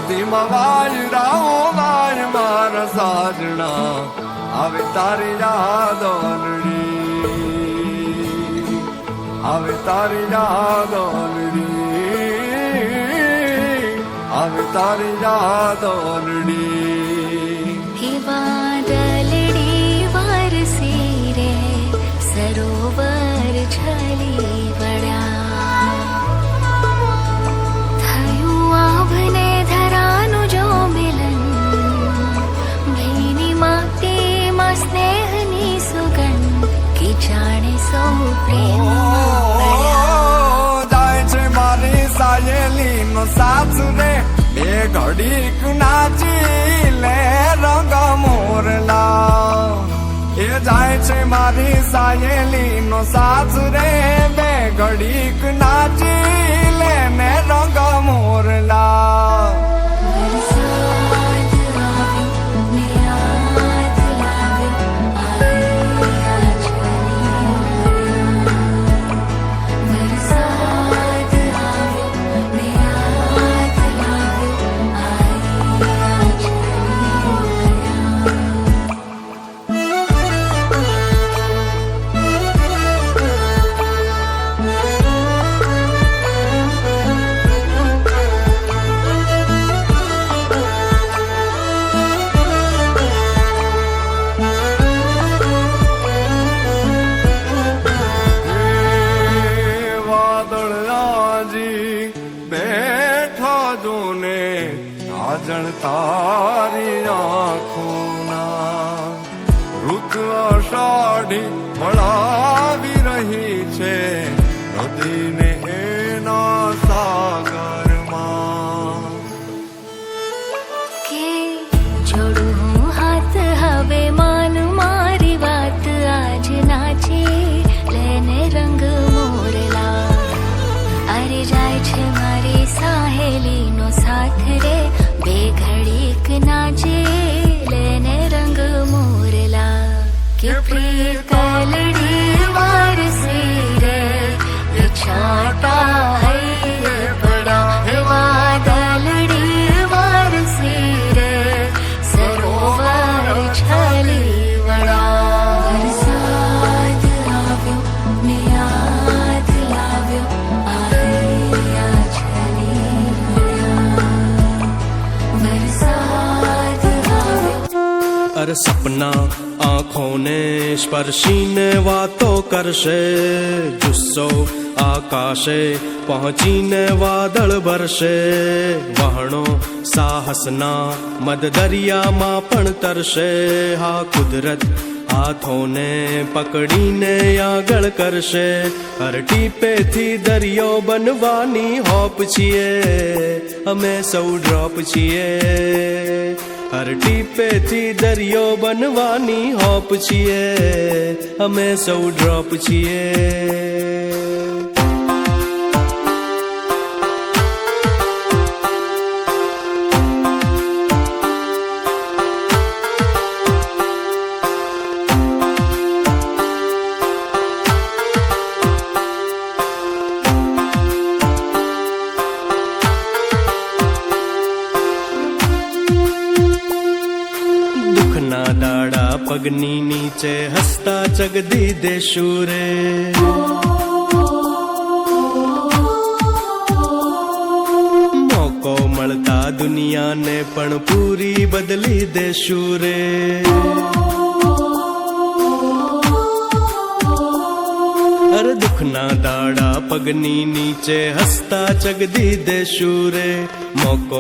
them વાયરાઓ Y મારા સાજણા આવે તારી યાદોનડી આવે તારી યાદોનડી આવે તારી યાદોનડી હે વાદળડી વરસી રે સરોવર છલી વળ્યા થયું આભને ધરાનું જો મિલન ભીની માટીમાં સ્નેહની સુગંધ કે જાણે સૌ પ્રેમમાં પડ્યા જાય છે મારી સાયેલીનો સાથ રે બે ઘડીક નાચી લે રંગ મોરલા એ જાય છે મારી સાયેલીનો સાથ રે બે ઘડીક નાચી લે ને રંગ મોરલા આજણ તારી આંખોના ઋત અષાઢી મળાવી રહી છે નદીને એના સાગરમાં કે જોડું હું હાથ હવે માન મારી વાત આજ નાચી લેને રંગ મોરલા અરે જાય છે મારી સાહેલીનો સાથ રે બે ઘડીક નાચે લેને રંગ મોરલા કે પ્રિય કલડી વારસે રે છાટા હૈ પડા હે વાદળડી વારસે રે સરોવર છલી વળા વરસાદ આવ્યો ને યાદ લાવ્યો આયા છલી વરસાદ આવ્યો અરે સપના આંખોને સ્પર્શીને વાતો કરશે જુસ્સો આકાશે પહોંચીને વાદળ ભરશે વહણો સાહસના મદ દરિયામાં પણ તરશે હા કુદરત હાથોને પકડીને આગળ કરશે હર ટીપેથી દરિયો બનવાની હોપ છીએ અમે સૌ ડ્રોપ છીએ હર ટીપેથી દરિયો બનવાની હોપ છીએ અમે સૌ ડ્રોપ છીએ દુઃખના દાડા પગની નીચે હસતા જગદી દેશું રે મોકો મળતા દુનિયાને પણ પૂરી બદલી દેશું રે હર દુઃખના દાડા પગની નીચે હસતા જગદી દેશું રે મોકો